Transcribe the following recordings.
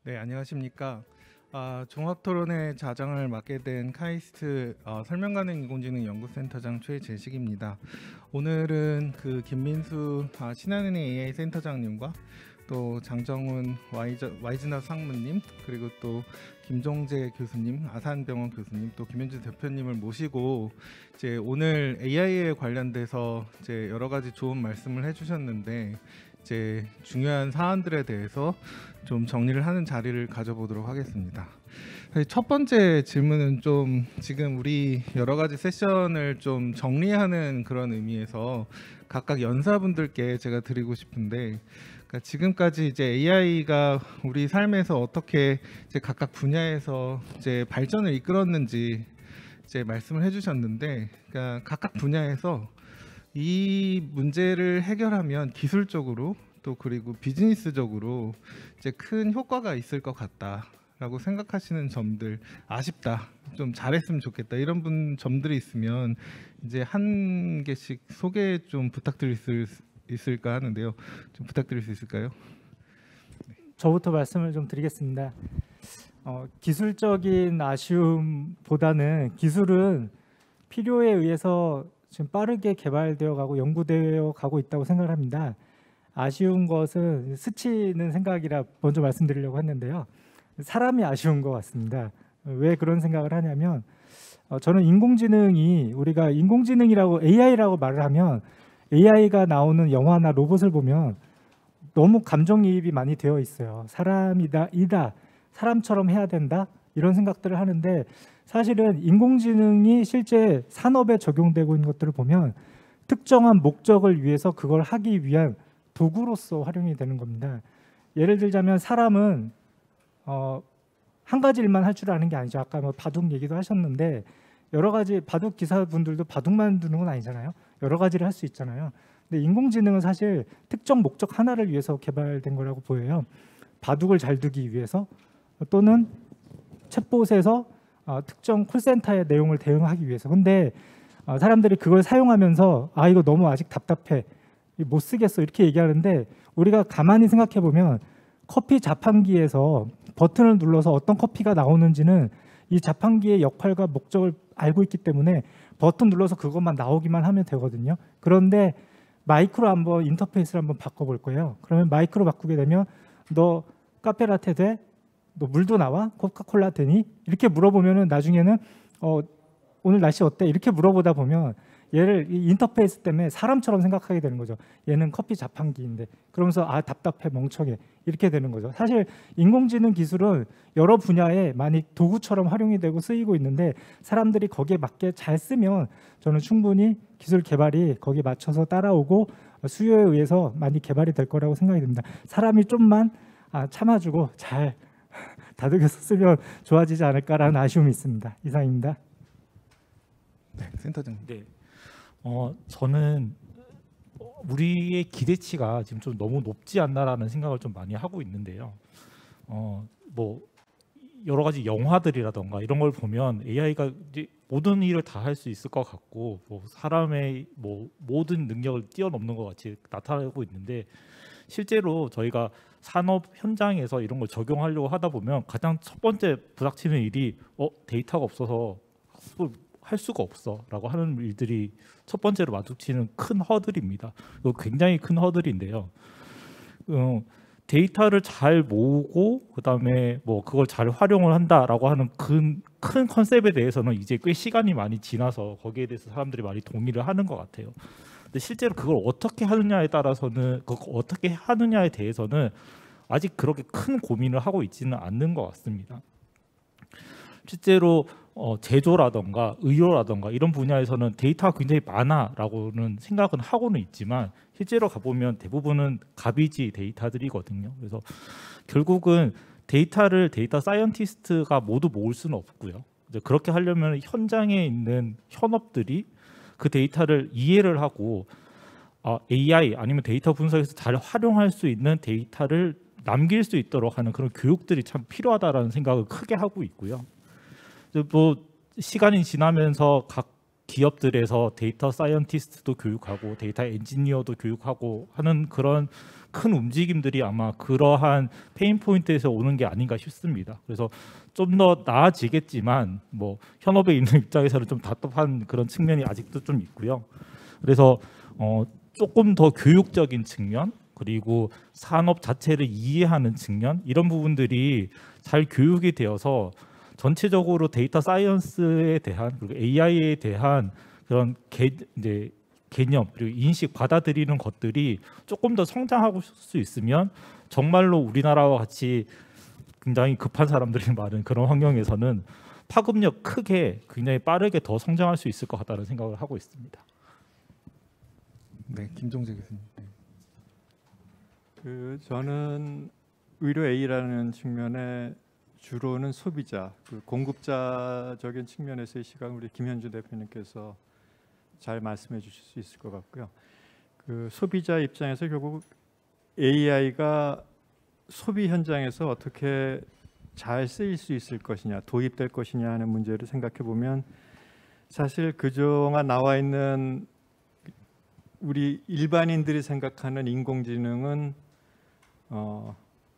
네, 안녕하십니까. 종합토론회 자장을 맡게 된 카이스트 설명가능 인공지능 연구센터장 최재식입니다. 오늘은 그 김민수 신한은행 AI 센터장님과 또 장정훈 와이즈나 상무님, 그리고 또 김종재 교수님, 아산병원 교수님, 또 김현주 대표님을 모시고 이제 오늘 AI에 관련돼서 이제 여러 가지 좋은 말씀을 해주셨는데 이제 중요한 사안들에 대해서 좀 정리를 하는 자리를 가져보도록 하겠습니다. 첫 번째 질문은 좀 지금 우리 여러 가지 세션을 좀 정리하는 그런 의미에서 각각 연사분들께 제가 드리고 싶은데, 그러니까 지금까지 이제 AI가 우리 삶에서 어떻게 이제 각각 분야에서 이제 발전을 이끌었는지 이제 말씀을 해주셨는데, 그러니까 각각 분야에서 이 문제를 해결하면 기술적으로 또 그리고 비즈니스적으로 이제 큰 효과가 있을 것 같다라고 생각하시는 점들, 아쉽다, 좀 잘했으면 좋겠다, 이런 점들이 있으면 이제 한 개씩 소개 좀 부탁드릴 수 있을까 하는데요. 좀 부탁드릴 수 있을까요? 저부터 말씀을 좀 드리겠습니다. 기술적인 아쉬움보다는 기술은 필요에 의해서 지금 빠르게 개발되어 가고 연구되어 가고 있다고 생각을 합니다. 아쉬운 것은 스치는 생각이라 먼저 말씀드리려고 했는데요. 사람이 아쉬운 것 같습니다. 왜 그런 생각을 하냐면 저는 인공지능이, 우리가 인공지능이라고 AI라고 말을 하면 AI가 나오는 영화나 로봇을 보면 너무 감정이입이 많이 되어 있어요. 사람이다, 사람처럼 해야 된다, 이런 생각들을 하는데, 사실은 인공지능이 실제 산업에 적용되고 있는 것들을 보면 특정한 목적을 위해서 그걸 하기 위한 도구로서 활용이 되는 겁니다. 예를 들자면 사람은 한 가지 일만 할 줄 아는 게 아니죠. 아까 뭐 바둑 얘기도 하셨는데, 여러 가지 바둑 기사분들도 바둑만 두는 건 아니잖아요. 여러 가지를 할 수 있잖아요. 근데 인공지능은 사실 특정 목적 하나를 위해서 개발된 거라고 보여요. 바둑을 잘 두기 위해서, 또는 챗봇에서 특정 콜센터의 내용을 대응하기 위해서. 근데 사람들이 그걸 사용하면서 이거 너무 아직 답답해, 못 쓰겠어, 이렇게 얘기하는데, 우리가 가만히 생각해 보면 커피 자판기에서 버튼을 눌러서 어떤 커피가 나오는지는 이 자판기의 역할과 목적을 알고 있기 때문에 버튼 눌러서 그것만 나오기만 하면 되거든요. 그런데 마이크로 한번 인터페이스를 한번 바꿔볼 거예요. 그러면 마이크로 바꾸게 되면 너 카페라테 돼? 너 물도 나와? 코카콜라 되니? 이렇게 물어보면은 나중에는 오늘 날씨 어때? 이렇게 물어보다 보면 얘를 이 인터페이스 때문에 사람처럼 생각하게 되는 거죠. 얘는 커피 자판기인데, 그러면서 답답해, 멍청해, 이렇게 되는 거죠. 사실 인공지능 기술은 여러 분야에 많이 도구처럼 활용이 되고 쓰이고 있는데, 사람들이 거기에 맞게 잘 쓰면 저는 충분히 기술 개발이 거기에 맞춰서 따라오고 수요에 의해서 많이 개발이 될 거라고 생각이 듭니다. 사람이 좀만 참아주고 잘 다독여서 쓰면 좋아지지 않을까라는 아쉬움이 있습니다. 이상입니다. 네, 센터장님. 네, 저는 우리의 기대치가 지금 좀 너무 높지 않나라는 생각을 좀 많이 하고 있는데요. 뭐 여러 가지 영화들이라던가 이런 걸 보면 AI가 이제 모든 일을 다 할 수 있을 것 같고, 뭐 사람의 뭐 모든 능력을 뛰어넘는 것 같이 나타나고 있는데, 실제로 저희가 산업 현장에서 이런 걸 적용하려고 하다 보면 가장 첫 번째 부닥치는 일이 데이터가 없어서 할 수가 없어라고 하는 일들이 첫 번째로 마주치는 큰 허들입니다. 이거 굉장히 큰 허들인데요. 데이터를 잘 모으고 그다음에 뭐 그걸 잘 활용을 한다라고 하는 큰 컨셉에 대해서는 이제 꽤 시간이 많이 지나서 거기에 대해서 사람들이 많이 동의를 하는 것 같아요. 근데 실제로 그걸 어떻게 하느냐에 따라서는, 어떻게 하느냐에 대해서는 아직 그렇게 큰 고민을 하고 있지는 않는 것 같습니다. 실제로 제조라던가 의료라던가 이런 분야에서는 데이터가 굉장히 많아라고는 생각은 하고는 있지만, 실제로 가보면 대부분은 가비지 데이터들이거든요. 그래서 결국은 데이터 사이언티스트가 모두 모을 수는 없고요. 이제 그렇게 하려면 현장에 있는 현업들이 그 데이터를 이해를 하고 AI 아니면 데이터 분석에서 잘 활용할 수 있는 데이터를 남길 수 있도록 하는 그런 교육들이 참 필요하다라는 생각을 크게 하고 있고요. 뭐 시간이 지나면서 각 기업들에서 데이터 사이언티스트도 교육하고 데이터 엔지니어도 교육하고 하는 그런 큰 움직임들이 아마 그러한 페인 포인트에서 오는 게 아닌가 싶습니다. 그래서 좀 더 나아지겠지만 뭐 현업에 있는 입장에서는 좀 답답한 그런 측면이 아직도 좀 있고요. 그래서 조금 더 교육적인 측면 그리고 산업 자체를 이해하는 측면 이런 부분들이 잘 교육이 되어서 전체적으로 데이터 사이언스에 대한 그리고 AI에 대한 그런 개념 그리고 인식 받아들이는 것들이 조금 더 성장하고 수 있으면 정말로 우리나라와 같이 굉장히 급한 사람들이 많은 그런 환경에서는 파급력 크게 굉장히 빠르게 더 성장할 수 있을 것 같다는 생각을 하고 있습니다. 네, 김종재 교수님. 네. 저는 의료 A라는 측면에 주로는 소비자, 공급자적인 측면에서의 시각을 우리 김현주 대표님께서 잘 말씀해 주실 수 있을 것 같고요. 소비자 입장에서 결국 AI가 소비 현장에서 어떻게 잘 쓰일 수 있을 것이냐, 도입될 것이냐 하는 문제를 생각해 보면 사실 그동안 나와 있는 우리 일반인들이 생각하는 인공지능은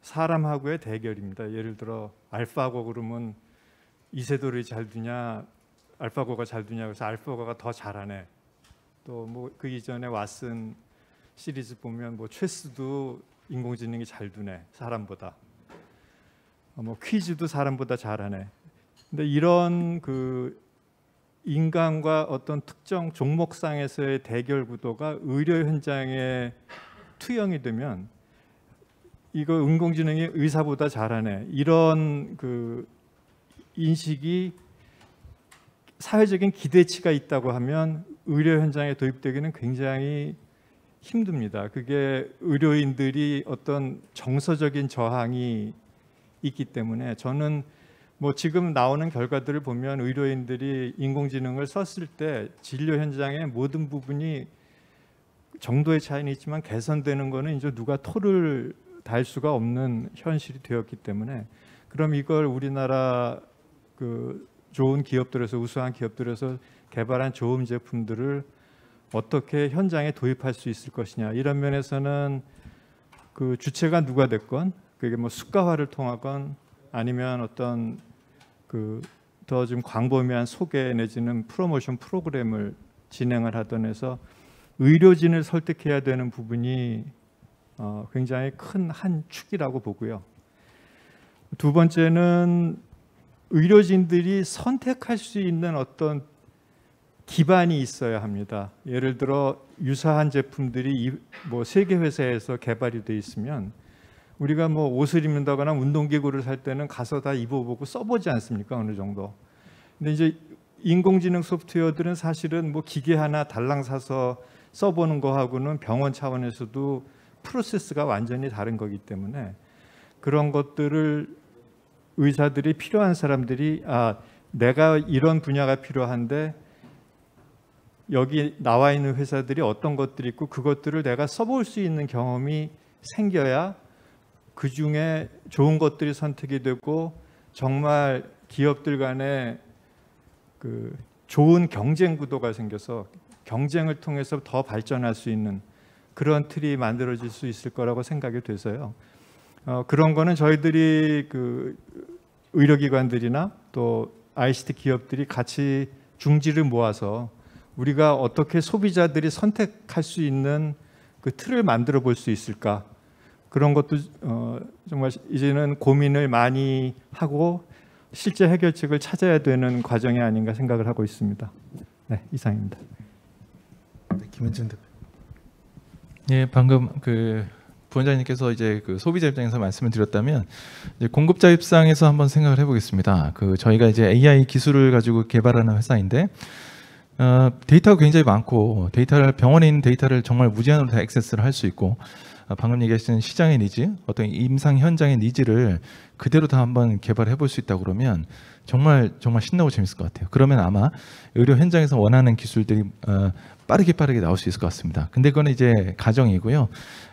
사람하고의 대결입니다. 예를 들어 알파고 그러면 이세돌이 잘 두냐, 알파고가 잘 두냐 그래서 알파고가 더 잘하네. 또 뭐 그 이전에 왓슨 시리즈 보면 뭐 체스도 인공지능이 잘 두네 사람보다. 뭐 퀴즈도 사람보다 잘하네. 근데 이런 인간과 어떤 특정 종목상에서의 대결 구도가 의료 현장에 투영이 되면 이거 인공지능이 의사보다 잘하네 이런 인식이 사회적인 기대치가 있다고 하면 의료 현장에 도입되기는 굉장히 힘듭니다. 그게 의료인들이 어떤 정서적인 저항이 있기 때문에 저는 뭐 지금 나오는 결과들을 보면 의료인들이 인공지능을 썼을 때 진료 현장의 모든 부분이 정도의 차이는 있지만 개선되는 거는 이제 누가 토를 달 수가 없는 현실이 되었기 때문에 그럼 이걸 우리나라 좋은 기업들에서 우수한 기업들에서 개발한 좋은 제품들을 어떻게 현장에 도입할 수 있을 것이냐 이런 면에서는 주체가 누가 됐건 그게 뭐 수가화를 통하건 아니면 어떤 더 좀 광범위한 소개 내지는 프로모션 프로그램을 진행을 하던 해서 의료진을 설득해야 되는 부분이 굉장히 큰 한 축이라고 보고요. 두 번째는 의료진들이 선택할 수 있는 어떤 기반이 있어야 합니다. 예를 들어 유사한 제품들이 뭐 세계 회사에서 개발이 돼 있으면 우리가 뭐 옷을 입는다거나 운동기구를 살 때는 가서 다 입어보고 써보지 않습니까? 어느 정도. 근데 이제 인공지능 소프트웨어들은 사실은 뭐 기계 하나 달랑 사서 써보는 거하고는 병원 차원에서도 프로세스가 완전히 다른 거기 때문에 그런 것들을 의사들이 필요한 사람들이 내가 이런 분야가 필요한데 여기 나와 있는 회사들이 어떤 것들이 있고 그것들을 내가 써볼 수 있는 경험이 생겨야 그 중에 좋은 것들이 선택이 되고 정말 기업들 간에 좋은 경쟁 구도가 생겨서 경쟁을 통해서 더 발전할 수 있는 그런 틀이 만들어질 수 있을 거라고 생각이 돼서요. 그런 거는 저희들이 의료기관들이나 또 ICT 기업들이 같이 중지를 모아서 우리가 어떻게 소비자들이 선택할 수 있는 그 틀을 만들어 볼 수 있을까? 그런 것도 정말 이제는 고민을 많이 하고 실제 해결책을 찾아야 되는 과정이 아닌가 생각을 하고 있습니다. 네, 이상입니다. 네, 김현준 대표. 예, 방금 부원장님께서 이제 소비자 입장에서 말씀을 드렸다면 이제 공급자 입장에서 한번 생각을 해보겠습니다. 저희가 이제 AI 기술을 가지고 개발하는 회사인데 데이터가 굉장히 많고 병원에 있는 데이터를 정말 무제한으로 다 액세스를 할 수 있고 방금 얘기하신 시장의 니즈, 어떤 임상 현장의 니즈를 그대로 다 한번 개발해 볼 수 있다 그러면 정말 신나고 재밌을 것 같아요. 그러면 아마 의료 현장에서 원하는 기술들이 빠르게 나올 수 있을 것 같습니다. 근데 그건 이제 가정이고요.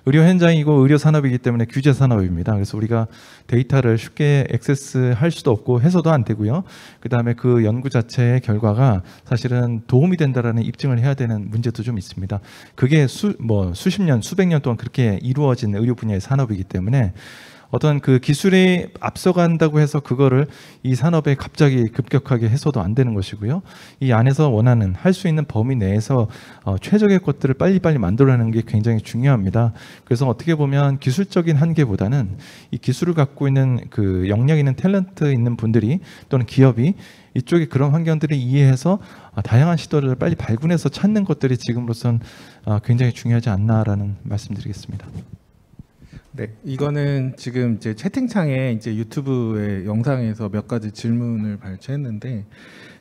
의료 현장이고 의료 산업이기 때문에 규제 산업입니다. 그래서 우리가 데이터를 쉽게 액세스할 수도 없고 해서도 안 되고요. 그다음에 그 연구 자체의 결과가 사실은 도움이 된다라는 입증을 해야 되는 문제도 좀 있습니다. 그게 수십 년, 수백 년 동안 그렇게 이루어진 의료 분야의 산업이기 때문에 어떤 그 기술이 앞서간다고 해서 그거를 이 산업에 갑자기 급격하게 해서도 안 되는 것이고요. 이 안에서 원하는 할 수 있는 범위 내에서 최적의 것들을 빨리빨리 만들어내는 게 굉장히 중요합니다. 그래서 어떻게 보면 기술적인 한계보다는 이 기술을 갖고 있는 그 역량 있는 탤런트 있는 분들이 또는 기업이 이쪽에 그런 환경들을 이해해서 다양한 시도를 빨리 발굴해서 찾는 것들이 지금으로선 굉장히 중요하지 않나라는 말씀드리겠습니다. 네, 이거는 지금 이제 채팅창에 이제 유튜브의 영상에서 몇 가지 질문을 발췌했는데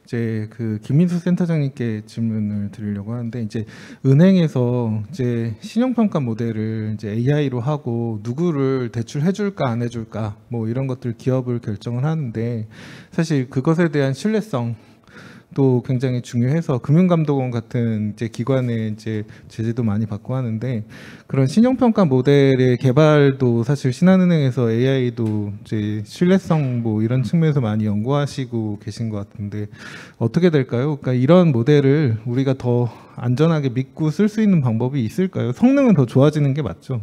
이제 그 김민수 센터장님께 질문을 드리려고 하는데 이제 은행에서 이제 신용평가 모델을 이제 AI로 하고 누구를 대출해줄까 안 해줄까 뭐 이런 것들 기업을 결정을 하는데 사실 그것에 대한 신뢰성 또 굉장히 중요해서 금융감독원 같은 이제 기관의 이제 제재도 많이 받고 하는데 그런 신용평가 모델의 개발도 사실 신한은행에서 AI도 이제 신뢰성 뭐 이런 측면에서 많이 연구하시고 계신 것 같은데 어떻게 될까요? 그러니까 이런 모델을 우리가 더 안전하게 믿고 쓸 수 있는 방법이 있을까요? 성능은 더 좋아지는 게 맞죠?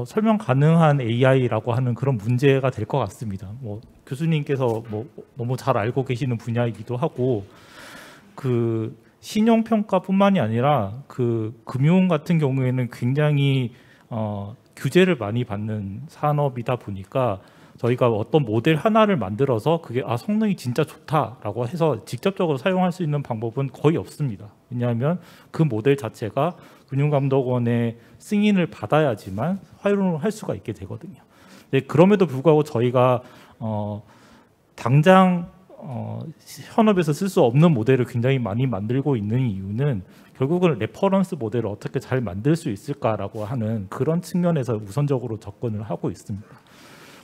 설명 가능한 AI라고 하는 그런 문제가 될 것 같습니다. 교수님께서 너무 잘 알고 계시는 분야이기도 하고 그 신용평가뿐만이 아니라 그 금융 같은 경우에는 굉장히 규제를 많이 받는 산업이다 보니까 저희가 어떤 모델 하나를 만들어서 그게 성능이 진짜 좋다라고 해서 직접적으로 사용할 수 있는 방법은 거의 없습니다. 왜냐하면 그 모델 자체가 금융감독원의 승인을 받아야지만 활용을 할 수가 있게 되거든요. 그럼에도 불구하고 저희가 당장 현업에서 쓸 수 없는 모델을 굉장히 많이 만들고 있는 이유는 결국은 레퍼런스 모델을 어떻게 잘 만들 수 있을까라고 하는 그런 측면에서 우선적으로 접근을 하고 있습니다.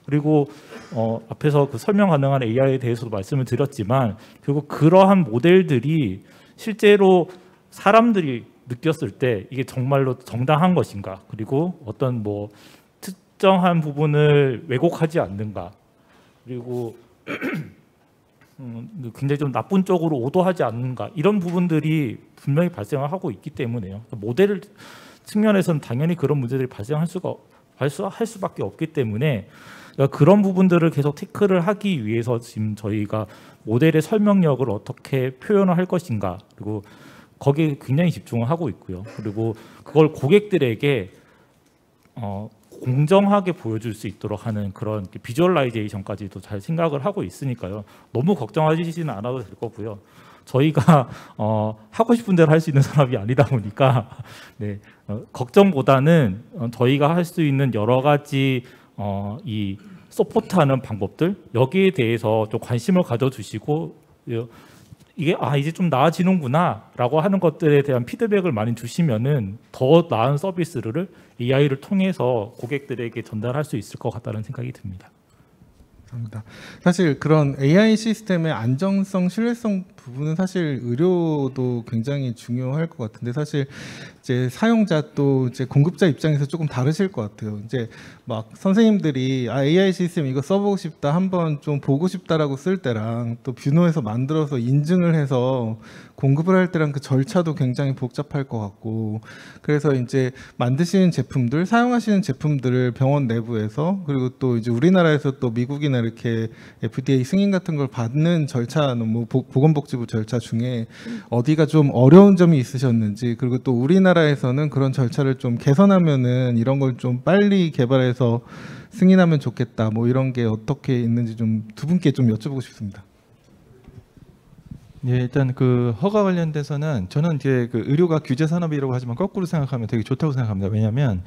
그리고 앞에서 그 설명 가능한 AI에 대해서도 말씀을 드렸지만 결국 그러한 모델들이 실제로 사람들이 느꼈을 때 이게 정말로 정당한 것인가, 그리고 어떤 특정한 부분을 왜곡하지 않는가, 그리고 굉장히 좀 나쁜 쪽으로 오도하지 않는가, 이런 부분들이 분명히 발생을 하고 있기 때문에요. 모델 측면에서는 당연히 그런 문제들이 발생할 수밖에 없기 때문에 그런 부분들을 계속 태클을 하기 위해서 지금 저희가 모델의 설명력을 어떻게 표현을 할 것인가, 그리고 거기에 굉장히 집중을 하고 있고요. 그리고 그걸 고객들에게 공정하게 보여줄 수 있도록 하는 그런 비주얼라이제이션까지도 잘 생각을 하고 있으니까요. 너무 걱정하시지는 않아도 될 거고요. 저희가 하고 싶은 대로 할 수 있는 산업이 아니다 보니까 걱정보다는 저희가 할 수 있는 여러 가지 이 서포트하는 방법들, 여기에 대해서 좀 관심을 가져주시고 이게 이제 좀 나아지는구나라고 하는 것들에 대한 피드백을 많이 주시면은 더 나은 서비스를 AI를 통해서 고객들에게 전달할 수 있을 것 같다는 생각이 듭니다. 감사합니다. 사실 그런 AI 시스템의 안정성, 신뢰성 부분은 사실 의료도 굉장히 중요할 것 같은데 사실 이제 사용자 또 이제 공급자 입장에서 조금 다르실 것 같아요. 이제 막 선생님들이 AI 시스템 이거 써보고 싶다, 한번 좀 보고 싶다라고 쓸 때랑 또 뷰노에서 만들어서 인증을 해서 공급을 할 때랑 그 절차도 굉장히 복잡할 것 같고, 그래서 이제 만드시는 제품들, 사용하시는 제품들을 병원 내부에서 그리고 또 이제 우리나라에서 또 미국이나 이렇게 FDA 승인 같은 걸 받는 절차, 뭐 보건복지부 절차 중에 어디가 좀 어려운 점이 있으셨는지, 그리고 또 우리나라에서는 그런 절차를 좀 개선하면은 이런 걸 좀 빨리 개발해서 승인하면 좋겠다, 뭐 이런 게 어떻게 있는지 좀 두 분께 좀 여쭤보고 싶습니다. 예, 일단 그 허가 관련돼서는 저는 이제 그 의료가 규제 산업이라고 하지만 거꾸로 생각하면 되게 좋다고 생각합니다. 왜냐하면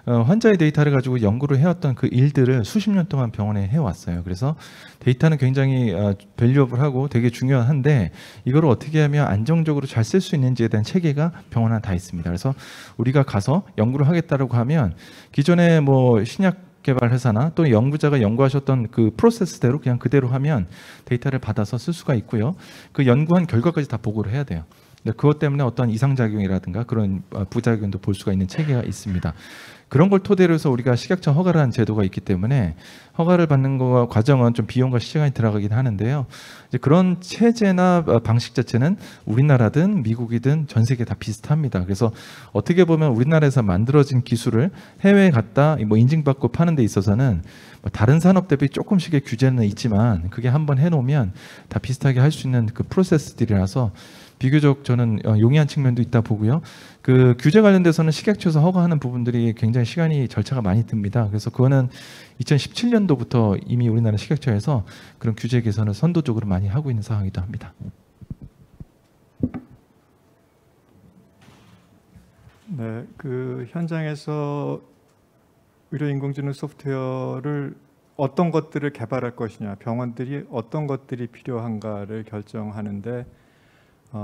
환자의 데이터를 가지고 연구를 해왔던 그 일들을 수십 년 동안 병원에 해왔어요. 그래서 데이터는 굉장히 밸류어블하고 되게 중요한데 이거를 어떻게 하면 안정적으로 잘 쓸 수 있는지에 대한 체계가 병원에 다 있습니다. 그래서 우리가 가서 연구를 하겠다라고 하면 기존에 뭐 신약 개발 회사나 또 연구자가 연구하셨던 그 프로세스대로 그냥 그대로 하면 데이터를 받아서 쓸 수가 있고요. 그 연구한 결과까지 다 보고를 해야 돼요. 그것 때문에 어떤 이상작용이라든가 그런 부작용도 볼 수가 있는 체계가 있습니다. 그런 걸 토대로 해서 우리가 식약처 허가라는 제도가 있기 때문에 허가를 받는 거와 과정은 좀 비용과 시간이 들어가긴 하는데요. 이제 그런 체제나 방식 자체는 우리나라든 미국이든 전 세계 다 비슷합니다. 그래서 어떻게 보면 우리나라에서 만들어진 기술을 해외에 갔다 뭐 인증받고 파는 데 있어서는 다른 산업 대비 조금씩의 규제는 있지만 그게 한번 해놓으면 다 비슷하게 할 수 있는 그 프로세스들이라서 비교적 저는 용이한 측면도 있다 보고요. 그 규제 관련돼서는 식약처에서 허가하는 부분들이 굉장히 시간이 절차가 많이 듭니다. 그래서 그거는 2017년도부터 이미 우리나라 식약처에서 그런 규제 개선을 선도적으로 많이 하고 있는 상황이기도 합니다. 네, 그 현장에서 의료인공지능 소프트웨어를 어떤 것들을 개발할 것이냐, 병원들이 어떤 것들이 필요한가를 결정하는데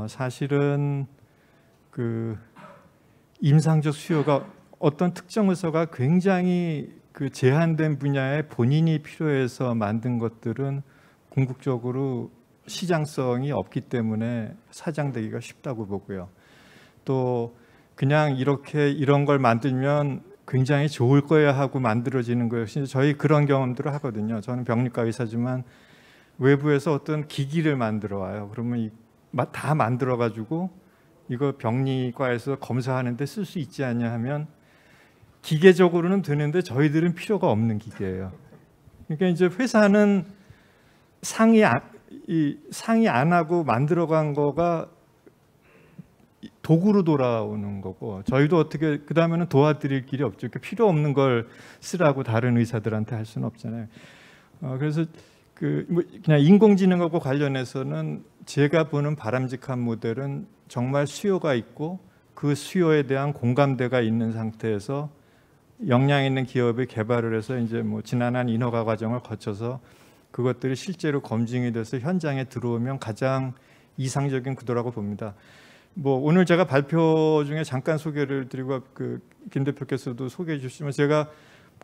사실은 그 임상적 수요가 어떤 특정 의사가 굉장히 그 제한된 분야에 본인이 필요해서 만든 것들은 궁극적으로 시장성이 없기 때문에 사장되기가 쉽다고 보고요. 또 그냥 이렇게 이런 걸 만들면 굉장히 좋을 거야 하고 만들어지는 것이 저희 그런 경험들을 하거든요. 저는 병리과 의사지만 외부에서 어떤 기기를 만들어 와요. 그러면 다 만들어 가지고 이거 병리과에서 검사하는데 쓸 수 있지 않냐 하면 기계적으로는 되는데 저희들은 필요가 없는 기계예요. 그러니까 이제 회사는 상의 안 하고 만들어간 거가 도구로 돌아오는 거고 저희도 어떻게 그 다음에는 도와드릴 길이 없죠. 그러니까 필요 없는 걸 쓰라고 다른 의사들한테 할 수는 없잖아요. 그래서 그냥 인공지능하고 관련해서는 제가 보는 바람직한 모델은 정말 수요가 있고 그 수요에 대한 공감대가 있는 상태에서 역량 있는 기업이 개발을 해서 이제 뭐 지난한 인허가 과정을 거쳐서 그것들이 실제로 검증이 돼서 현장에 들어오면 가장 이상적인 구도라고 봅니다. 뭐 오늘 제가 발표 중에 잠깐 소개를 드리고 김 대표께서도 소개해 주시면 제가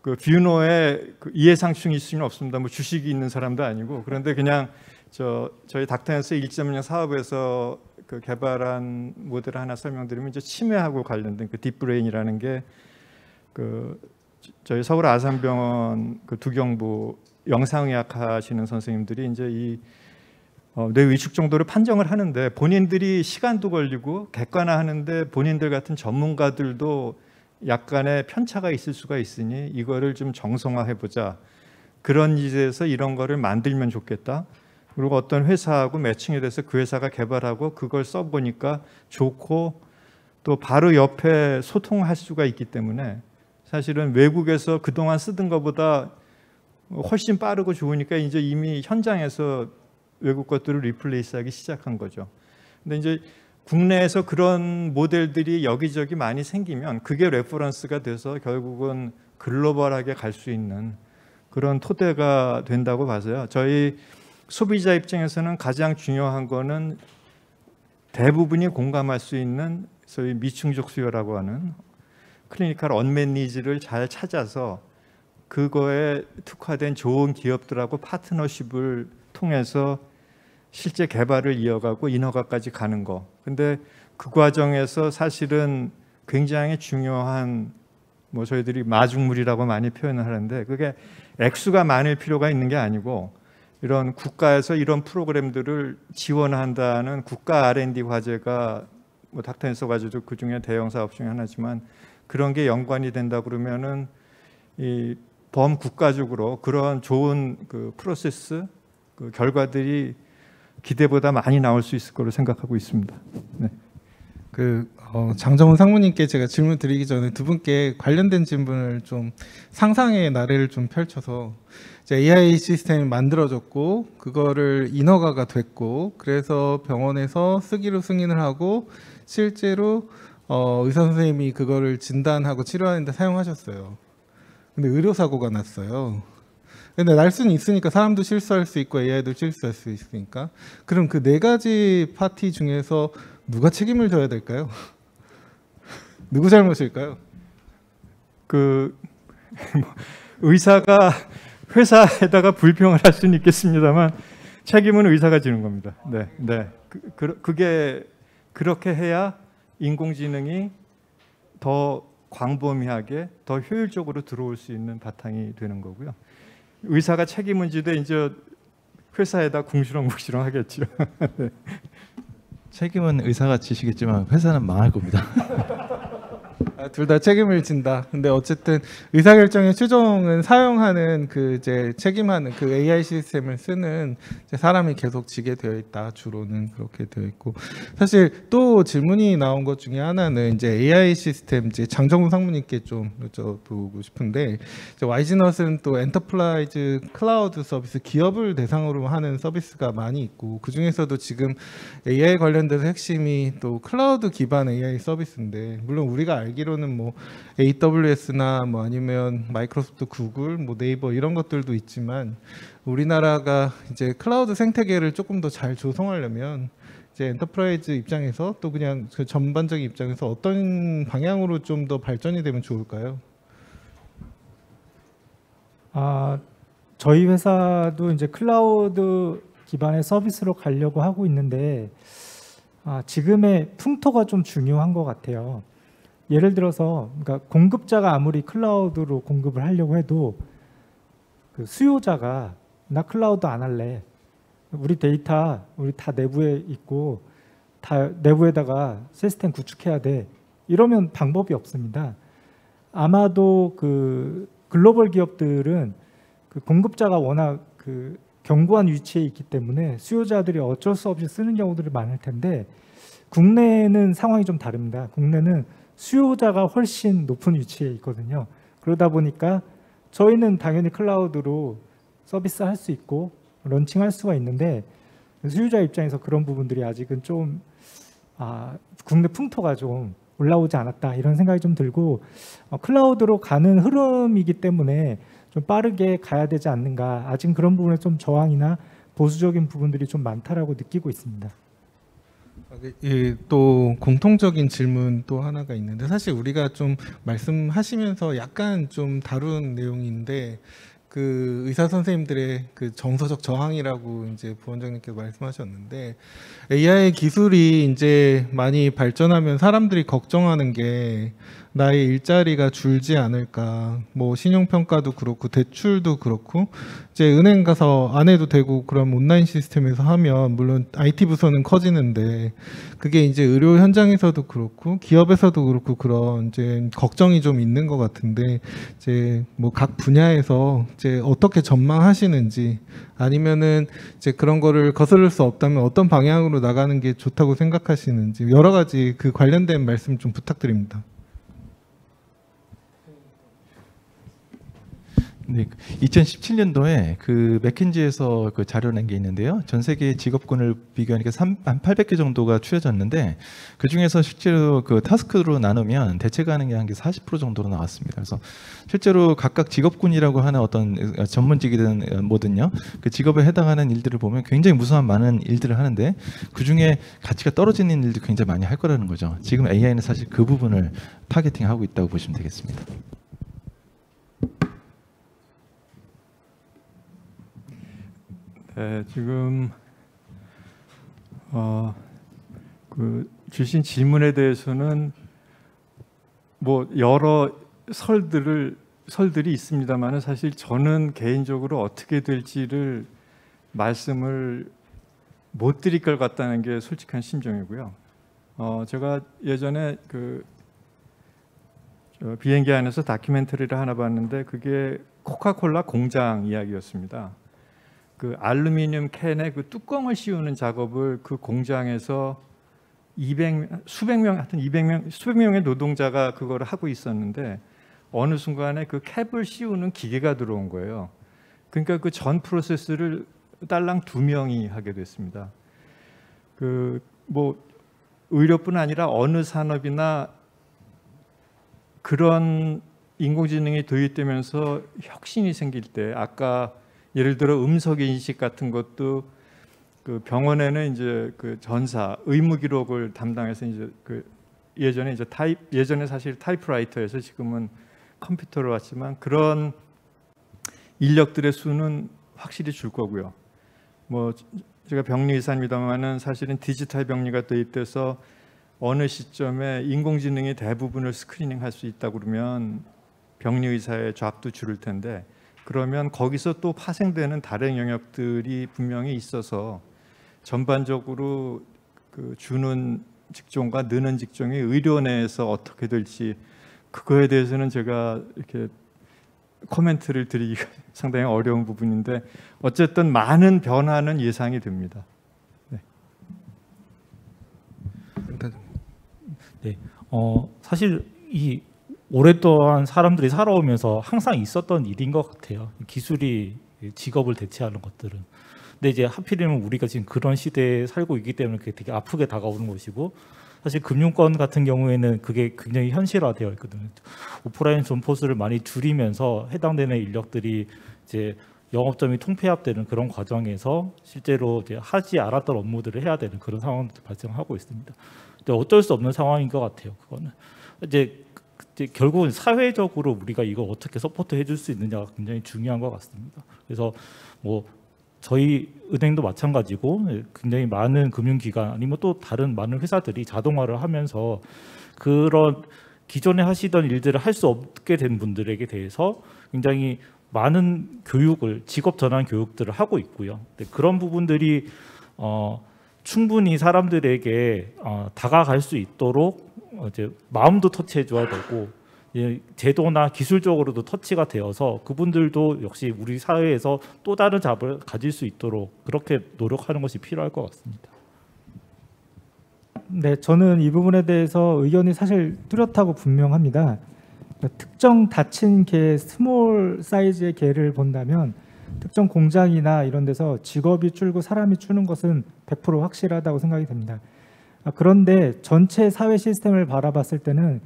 그 뷰노에 그 이해상충이 있으면 없습니다. 뭐 주식이 있는 사람도 아니고 그런데 그냥 저희 닥터앤스 1.0 사업에서 그 개발한 모델을 하나 설명드리면 이제 치매하고 관련된 그 딥브레인이라는 게 그 저희 서울 아산병원 그 두경부 영상의학 하시는 선생님들이 이제 이 뇌 위축 정도를 판정을 하는데 본인들이 시간도 걸리고 객관화하는데 본인들 같은 전문가들도 약간의 편차가 있을 수가 있으니 이거를 좀 정성화해보자. 그런 이제에서 이런 거를 만들면 좋겠다. 그리고 어떤 회사하고 매칭이 돼서 그 회사가 개발하고 그걸 써보니까 좋고 또 바로 옆에 소통할 수가 있기 때문에 사실은 외국에서 그동안 쓰던 것보다 훨씬 빠르고 좋으니까 이제 이미 현장에서 외국 것들을 리플레이스하기 시작한 거죠. 근데 이제 국내에서 그런 모델들이 여기저기 많이 생기면 그게 레퍼런스가 돼서 결국은 글로벌하게 갈 수 있는 그런 토대가 된다고 봐서요. 저희 소비자 입장에서는 가장 중요한 거는 대부분이 공감할 수 있는 소위 미충족 수요라고 하는 클리니컬 언맷 니즈를 잘 찾아서 그거에 특화된 좋은 기업들하고 파트너십을 통해서 실제 개발을 이어가고 인허가까지 가는 거. 근데 그 과정에서 사실은 굉장히 중요한 뭐 저희들이 마중물이라고 많이 표현을 하는데 그게 액수가 많을 필요가 있는 게 아니고 이런 국가에서 이런 프로그램들을 지원한다는 국가 R&D 과제가 뭐 닥터앤서 과제도 그 중에 대형 사업 중에 하나지만 그런 게 연관이 된다 그러면은 이 범국가적으로 그런 좋은 그 프로세스 그 결과들이 기대보다 많이 나올 수 있을 거로 생각하고 있습니다. 네. 장정훈 상무님께 제가 질문 드리기 전에 두 분께 관련된 질문을 좀 상상의 나래를 좀 펼쳐서 이제 AI 시스템이 만들어졌고 그거를 인허가가 됐고 그래서 병원에서 쓰기로 승인을 하고 실제로 의사 선생님이 그거를 진단하고 치료하는데 사용하셨어요. 근데 의료사고가 났어요. 근데 날 수는 있으니까 사람도 실수할 수 있고 AI도 실수할 수 있으니까 그럼 그 네 가지 파티 중에서 누가 책임을 져야 될까요? 누구 잘못일까요? 의사가 회사에다가 불평을 할 수는 있겠습니다만 책임은 의사가 지는 겁니다. 네, 네. 그게 그렇게 해야 인공지능이 더 광범위하게 더 효율적으로 들어올 수 있는 바탕이 되는 거고요. 의사가 책임은 지되 이제 회사에다 궁시렁궁시렁 하겠죠. 네. 책임은 의사가 지시겠지만 회사는 망할 겁니다. 둘 다 책임을 진다. 근데 어쨌든 의사결정의 최종은 사용하는 그 이제 책임하는 그 AI 시스템을 쓰는 이제 사람이 계속 지게 되어 있다. 주로는 그렇게 되어 있고, 사실 또 질문이 나온 것 중에 하나는 이제 AI 시스템 이제 장정훈 상무님께 좀 여쭤보고 싶은데, 이제 YG넛은 또 엔터프라이즈 클라우드 서비스 기업을 대상으로 하는 서비스가 많이 있고, 그 중에서도 지금 AI 관련돼서 핵심이 또 클라우드 기반 AI 서비스인데, 물론 우리가 알기로는 뭐 AWS나 뭐 아니면 마이크로소프트, 구글, 뭐 네이버 이런 것들도 있지만, 우리나라가 이제 클라우드 생태계를 조금 더 잘 조성하려면 이제 엔터프라이즈 입장에서 또 그냥 그 전반적인 입장에서 어떤 방향으로 좀 더 발전이 되면 좋을까요? 저희 회사도 이제 클라우드 기반의 서비스로 가려고 하고 있는데, 지금의 풍토가 좀 중요한 것 같아요. 예를 들어서 그러니까 공급자가 아무리 클라우드로 공급을 하려고 해도 그 수요자가 나 클라우드 안 할래, 우리 데이터 우리 다 내부에 있고 다 내부에다가 시스템 구축해야 돼, 이러면 방법이 없습니다. 아마도 그 글로벌 기업들은 그 공급자가 워낙 그 견고한 위치에 있기 때문에 수요자들이 어쩔 수 없이 쓰는 경우들이 많을 텐데, 국내는 상황이 좀 다릅니다. 국내는 수요자가 훨씬 높은 위치에 있거든요. 그러다 보니까 저희는 당연히 클라우드로 서비스 할 수 있고 런칭할 수가 있는데, 수요자 입장에서 그런 부분들이 아직은 좀 국내 풍토가 좀 올라오지 않았다, 이런 생각이 좀 들고, 클라우드로 가는 흐름이기 때문에 좀 빠르게 가야 되지 않는가, 아직 그런 부분에 좀 저항이나 보수적인 부분들이 좀 많다라고 느끼고 있습니다. 또 공통적인 질문 또 하나가 있는데, 사실 우리가 좀 말씀하시면서 약간 좀 다룬 내용인데, 그 의사 선생님들의 그 정서적 저항이라고 이제 부원장님께서 말씀하셨는데, AI 기술이 이제 많이 발전하면 사람들이 걱정하는 게 나의 일자리가 줄지 않을까, 뭐 신용평가도 그렇고 대출도 그렇고 이제 은행 가서 안 해도 되고 그럼 온라인 시스템에서 하면 물론 IT 부서는 커지는데, 그게 이제 의료 현장에서도 그렇고 기업에서도 그렇고 그런 이제 걱정이 좀 있는 것 같은데, 이제 뭐 각 분야에서 이제 어떻게 전망하시는지, 아니면은 이제 그런 거를 거스를 수 없다면 어떤 방향으로 나가는 게 좋다고 생각하시는지, 여러 가지 그 관련된 말씀 좀 부탁드립니다. 네, 2017년도에 그 맥킨지에서 그 자료 낸 게 있는데요. 전 세계 직업군을 비교하니까 한 800개 정도가 추려졌는데, 그 중에서 실제로 그 타스크로 나누면 대체 가능이 한 게 40% 정도로 나왔습니다. 그래서 실제로 각각 직업군이라고 하는 어떤 전문직이든 뭐든요, 그 직업에 해당하는 일들을 보면 굉장히 무수한 많은 일들을 하는데, 그 중에 가치가 떨어지는 일도 굉장히 많이 할 거라는 거죠. 지금 AI는 사실 그 부분을 타겟팅하고 있다고 보시면 되겠습니다. 네, 지금 그 주신 질문에 대해서는 뭐 여러 설들이 있습니다만은, 사실 저는 개인적으로 어떻게 될지를 말씀을 못 드릴 것 같다는 게 솔직한 심정이고요. 제가 예전에 그 비행기 안에서 다큐멘터리를 하나 봤는데, 그게 코카콜라 공장 이야기였습니다. 그 알루미늄 캔에 그 뚜껑을 씌우는 작업을 그 공장에서 수백 명의 노동자가 그걸 하고 있었는데, 어느 순간에 그 캡을 씌우는 기계가 들어온 거예요. 그러니까 그 전 프로세스를 딸랑 2명이 하게 됐습니다. 그 뭐 의료뿐 아니라 어느 산업이나 그런 인공지능이 도입되면서 혁신이 생길 때, 아까 예를 들어 음성 인식 같은 것도 그 병원에는 이제 그 전사 의무 기록을 담당해서 이제 그 예전에 사실 타이프라이터에서 지금은 컴퓨터로 왔지만, 그런 인력들의 수는 확실히 줄 거고요. 뭐 제가 병리의사입니다만은 사실은 디지털 병리가 도입돼서 어느 시점에 인공지능이 대부분을 스크리닝할 수 있다 그러면 병리의사의 잡도 줄을 텐데, 그러면 거기서 또 파생되는 다른 영역들이 분명히 있어서 전반적으로 그 주는 직종과 느는 직종이 의료 내에서 어떻게 될지, 그거에 대해서는 제가 이렇게 코멘트를 드리기가 상당히 어려운 부분인데, 어쨌든 많은 변화는 예상이 됩니다. 네. 네, 사실 이 오랫동안 사람들이 살아오면서 항상 있었던 일인 것 같아요. 기술이 직업을 대체하는 것들은. 근데 이제 하필이면 우리가 지금 그런 시대에 살고 있기 때문에 그게 되게 아프게 다가오는 것이고, 사실 금융권 같은 경우에는 그게 굉장히 현실화되어 있거든요. 오프라인 점포수를 많이 줄이면서 해당되는 인력들이 이제 영업점이 통폐합되는 그런 과정에서 실제로 이제 하지 않았던 업무들을 해야 되는 그런 상황도 발생하고 있습니다. 근데 어쩔 수 없는 상황인 것 같아요. 그거는 이제 결국은 사회적으로 우리가 이걸 어떻게 서포트 해줄 수 있느냐가 굉장히 중요한 것 같습니다. 그래서 뭐 저희 은행도 마찬가지고 굉장히 많은 금융기관 아니면 또 다른 많은 회사들이 자동화를 하면서 그런 기존에 하시던 일들을 할 수 없게 된 분들에게 대해서 굉장히 많은 교육을, 직업 전환 교육들을 하고 있고요. 그런 부분들이 충분히 사람들에게 다가갈 수 있도록 이제 마음도 터치해줘야 되고, 제도나 기술적으로도 터치가 되어서 그분들도 역시 우리 사회에서 또 다른 잡을 가질 수 있도록 그렇게 노력하는 것이 필요할 것 같습니다. 네, 저는 이 부분에 대해서 의견이 사실 뚜렷하고 분명합니다. 특정 닫힌 개, 스몰 사이즈의 개를 본다면 특정 공장이나 이런 데서 직업이 줄고 사람이 줄는 것은 100% 확실하다고 생각이 됩니다. 그런데 전체 사회 시스템을 바라봤을 때는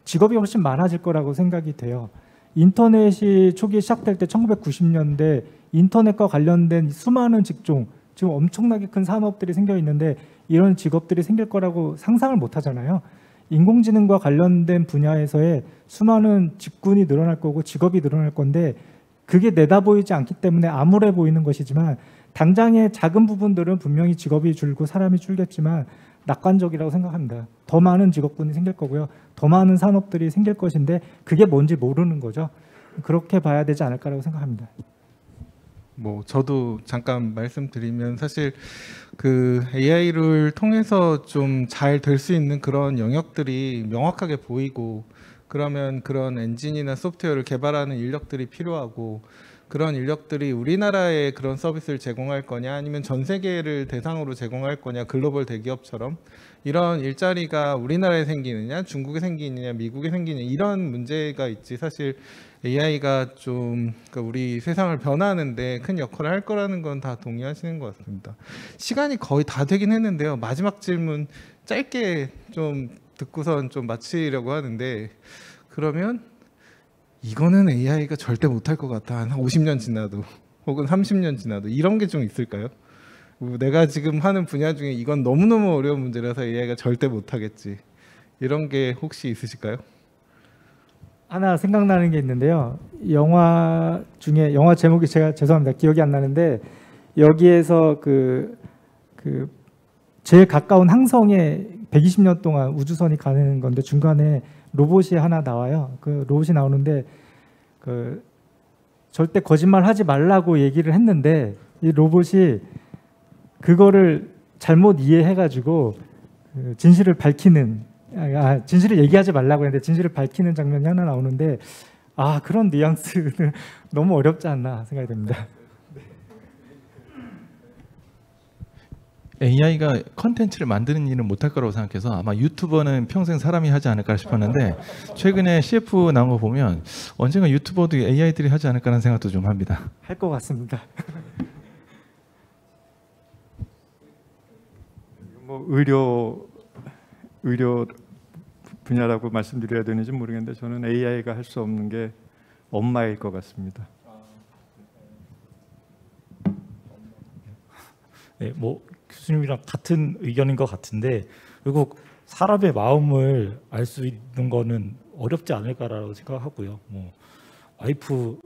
직업이 훨씬 많아질 거라고 생각이 돼요. 인터넷이 초기에 시작될 때 1990년대 인터넷과 관련된 수많은 직종, 지금 엄청나게 큰 산업들이 생겨 있는데 이런 직업들이 생길 거라고 상상을 못 하잖아요. 인공지능과 관련된 분야에서의 수많은 직군이 늘어날 거고 직업이 늘어날 건데, 그게 내다보이지 않기 때문에 암울해 보이는 것이지만 당장의 작은 부분들은 분명히 직업이 줄고 사람이 줄겠지만 낙관적이라고 생각합니다. 더 많은 직업군이 생길 거고요. 더 많은 산업들이 생길 것인데 그게 뭔지 모르는 거죠. 그렇게 봐야 되지 않을까라고 생각합니다. 뭐 저도 잠깐 말씀드리면, 사실 그 AI를 통해서 좀 잘 될 수 있는 그런 영역들이 명확하게 보이고, 그러면 그런 엔진이나 소프트웨어를 개발하는 인력들이 필요하고, 그런 인력들이 우리나라에 그런 서비스를 제공할 거냐 아니면 전 세계를 대상으로 제공할 거냐, 글로벌 대기업처럼 이런 일자리가 우리나라에 생기느냐 중국에 생기느냐 미국에 생기느냐 이런 문제가 있지, 사실 AI가 좀 그러니까 우리 세상을 변화하는데 큰 역할을 할 거라는 건 다 동의하시는 것 같습니다. 시간이 거의 다 되긴 했는데요. 마지막 질문 짧게 좀 듣고선 좀 마치려고 하는데, 그러면 이거는 AI가 절대 못할 것 같아, 한 50년 지나도 혹은 30년 지나도, 이런 게 좀 있을까요? 내가 지금 하는 분야 중에 이건 너무너무 어려운 문제라서 AI가 절대 못하겠지, 이런 게 혹시 있으실까요? 하나 생각나는 게 있는데요. 영화 중에, 영화 제목이 제가 죄송합니다, 기억이 안 나는데, 여기에서 그 제일 가까운 항성에 120년 동안 우주선이 가는 건데 중간에 로봇이 하나 나와요. 그 로봇이 나오는데 그 절대 거짓말 하지 말라고 얘기를 했는데 이 로봇이 그거를 잘못 이해해가지고 진실을 밝히는, 진실을 얘기하지 말라고 했는데 진실을 밝히는 장면이 하나 나오는데, 그런 뉘앙스는 너무 어렵지 않나 생각이 됩니다. AI가 컨텐츠를 만드는 일은 못할 거라고 생각해서 아마 유튜버는 평생 사람이 하지 않을까 싶었는데, 최근에 CF 나온 거 보면 언젠가 유튜버도 AI들이 하지 않을까라는 생각도 좀 합니다. 할 것 같습니다. 뭐 의료 분야라고 말씀드려야 되는지 모르겠는데 저는 AI가 할 수 없는 게 엄마일 것 같습니다. 네, 뭐 교수님이랑 같은 의견인 것 같은데, 결국 사람의 마음을 알 수 있는 거는 어렵지 않을까라고 생각하고요. 뭐 와이프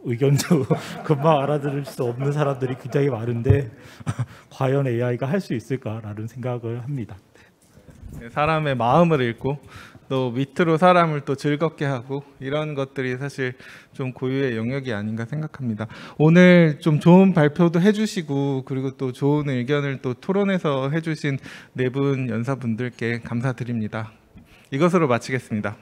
의견도 금방 알아들을 수 없는 사람들이 굉장히 많은데 과연 AI가 할 수 있을까라는 생각을 합니다. 사람의 마음을 읽고 또 밑으로 사람을 또 즐겁게 하고 이런 것들이 사실 좀 고유의 영역이 아닌가 생각합니다. 오늘 좀 좋은 발표도 해주시고 그리고 또 좋은 의견을 또 토론해서 해주신 네 분 연사분들께 감사드립니다. 이것으로 마치겠습니다.